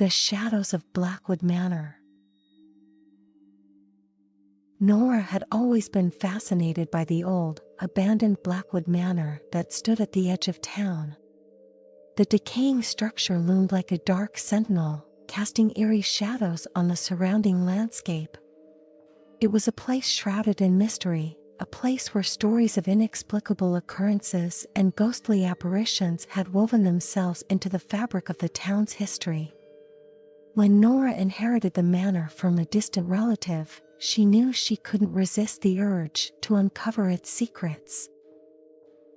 The shadows of Blackwood Manor. Nora had always been fascinated by the old, abandoned Blackwood Manor that stood at the edge of town. The decaying structure loomed like a dark sentinel, casting eerie shadows on the surrounding landscape. It was a place shrouded in mystery, a place where stories of inexplicable occurrences and ghostly apparitions had woven themselves into the fabric of the town's history. When Nora inherited the manor from a distant relative, she knew she couldn't resist the urge to uncover its secrets.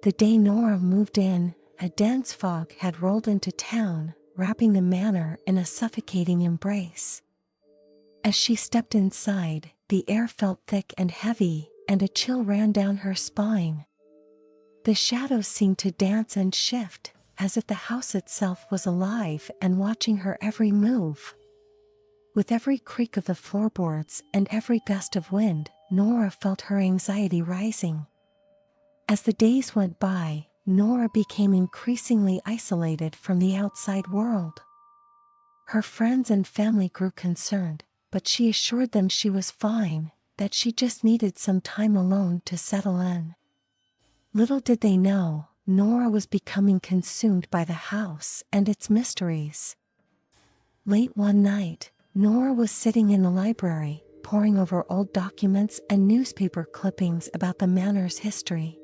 The day Nora moved in, a dense fog had rolled into town, wrapping the manor in a suffocating embrace. As she stepped inside, the air felt thick and heavy, and a chill ran down her spine. The shadows seemed to dance and shift, as if the house itself was alive and watching her every move. With every creak of the floorboards and every gust of wind, Nora felt her anxiety rising. As the days went by, Nora became increasingly isolated from the outside world. Her friends and family grew concerned, but she assured them she was fine, that she just needed some time alone to settle in. Little did they know, Nora was becoming consumed by the house and its mysteries. Late one night, Nora was sitting in the library, poring over old documents and newspaper clippings about the manor's history.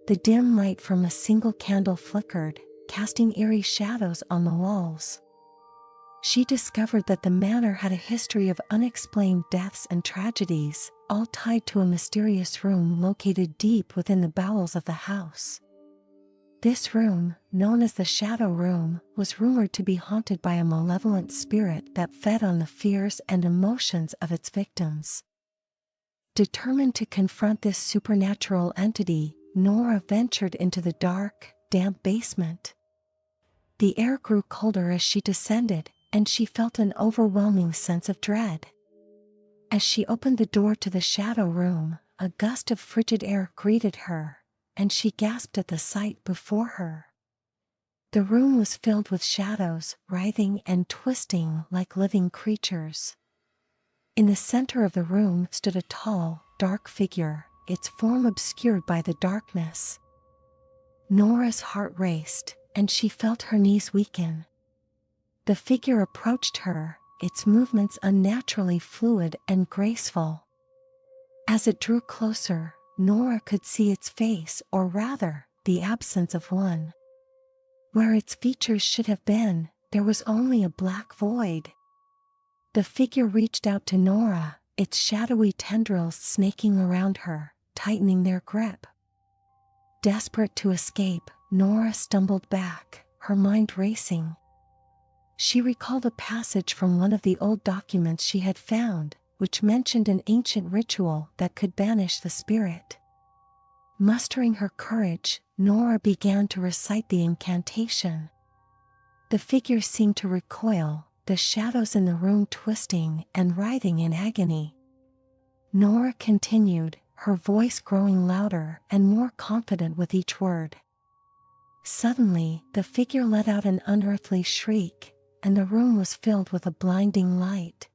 The dim light from a single candle flickered, casting eerie shadows on the walls. She discovered that the manor had a history of unexplained deaths and tragedies, all tied to a mysterious room located deep within the bowels of the house. This room, known as the Shadow Room, was rumored to be haunted by a malevolent spirit that fed on the fears and emotions of its victims. Determined to confront this supernatural entity, Nora ventured into the dark, damp basement. The air grew colder as she descended, and she felt an overwhelming sense of dread. As she opened the door to the Shadow Room, a gust of frigid air greeted her, and she gasped at the sight before her. The room was filled with shadows, writhing and twisting like living creatures. In the center of the room stood a tall, dark figure, its form obscured by the darkness. Nora's heart raced, and she felt her knees weaken. The figure approached her, its movements unnaturally fluid and graceful. As it drew closer, Nora could see its face, or rather, the absence of one. Where its features should have been, there was only a black void. The figure reached out to Nora, its shadowy tendrils snaking around her, tightening their grip. Desperate to escape, Nora stumbled back, her mind racing. She recalled a passage from one of the old documents she had found, which mentioned an ancient ritual that could banish the spirit. Mustering her courage, Nora began to recite the incantation. The figure seemed to recoil, the shadows in the room twisting and writhing in agony. Nora continued, her voice growing louder and more confident with each word. Suddenly, the figure let out an unearthly shriek, and the room was filled with a blinding light.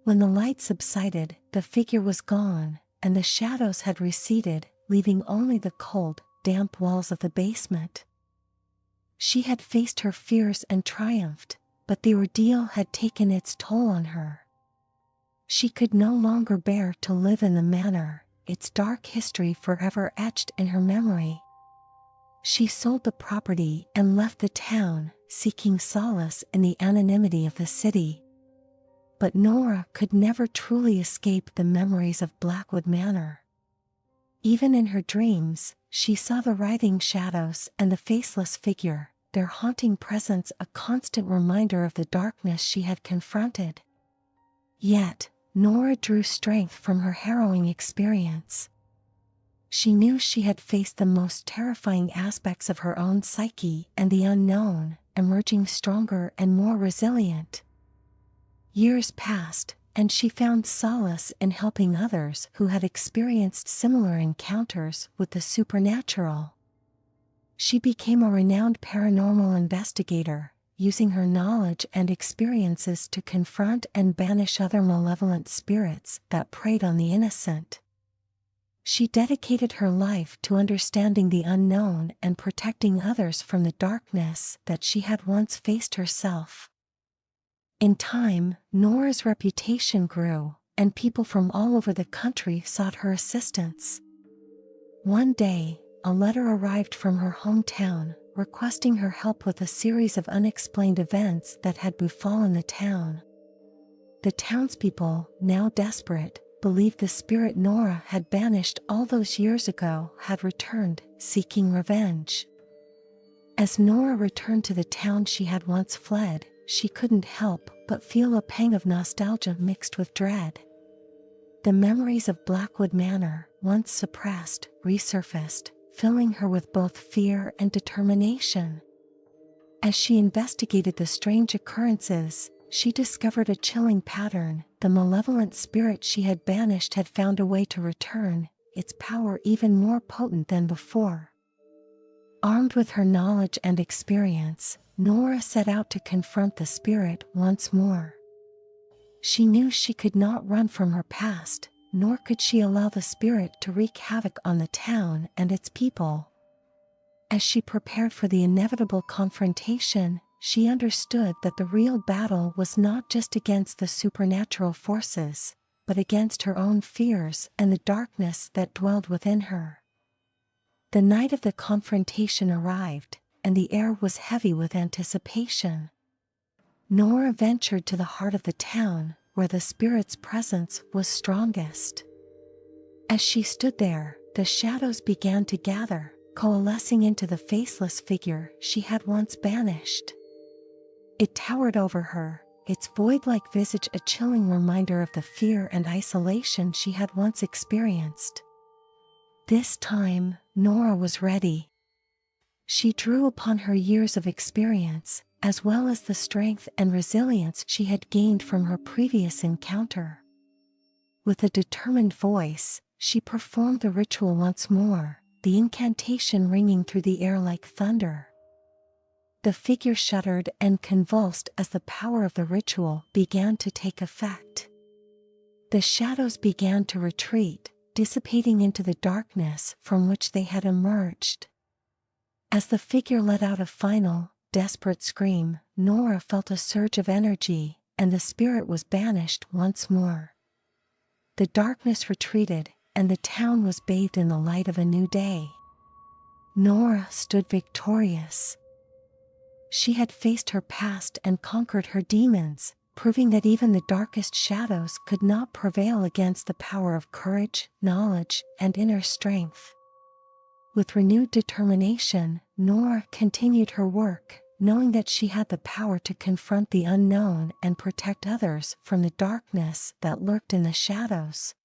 When the light subsided, the figure was gone, and the shadows had receded, leaving only the cold, damp walls of the basement. She had faced her fears and triumphed, but the ordeal had taken its toll on her. She could no longer bear to live in the manor, its dark history forever etched in her memory. She sold the property and left the town, seeking solace in the anonymity of the city. But Nora could never truly escape the memories of Blackwood Manor. Even in her dreams, she saw the writhing shadows and the faceless figure, their haunting presence a constant reminder of the darkness she had confronted. Yet, Nora drew strength from her harrowing experience. She knew she had faced the most terrifying aspects of her own psyche and the unknown, emerging stronger and more resilient. Years passed, and she found solace in helping others who had experienced similar encounters with the supernatural. She became a renowned paranormal investigator, using her knowledge and experiences to confront and banish other malevolent spirits that preyed on the innocent. She dedicated her life to understanding the unknown and protecting others from the darkness that she had once faced herself. In time, Nora's reputation grew, and people from all over the country sought her assistance. One day, a letter arrived from her hometown, requesting her help with a series of unexplained events that had befallen the town. The townspeople, now desperate, believed the spirit Nora had banished all those years ago had returned, seeking revenge. As Nora returned to the town she had once fled, she couldn't help but feel a pang of nostalgia mixed with dread. The memories of Blackwood Manor, once suppressed, resurfaced, filling her with both fear and determination. As she investigated the strange occurrences, she discovered a chilling pattern. The malevolent spirit she had banished had found a way to return, its power even more potent than before. Armed with her knowledge and experience, Nora set out to confront the spirit once more. She knew she could not run from her past, nor could she allow the spirit to wreak havoc on the town and its people. As she prepared for the inevitable confrontation, she understood that the real battle was not just against the supernatural forces, but against her own fears and the darkness that dwelled within her. The night of the confrontation arrived, and the air was heavy with anticipation. Nora ventured to the heart of the town, where the spirit's presence was strongest. As she stood there, the shadows began to gather, coalescing into the faceless figure she had once banished. It towered over her, its void-like visage a chilling reminder of the fear and isolation she had once experienced. This time, Nora was ready. She drew upon her years of experience, as well as the strength and resilience she had gained from her previous encounter. With a determined voice, she performed the ritual once more, the incantation ringing through the air like thunder. The figure shuddered and convulsed as the power of the ritual began to take effect. The shadows began to retreat, dissipating into the darkness from which they had emerged. As the figure let out a final, desperate scream, Nora felt a surge of energy, and the spirit was banished once more. The darkness retreated, and the town was bathed in the light of a new day. Nora stood victorious. She had faced her past and conquered her demons, proving that even the darkest shadows could not prevail against the power of courage, knowledge, and inner strength. With renewed determination, Nora continued her work, knowing that she had the power to confront the unknown and protect others from the darkness that lurked in the shadows.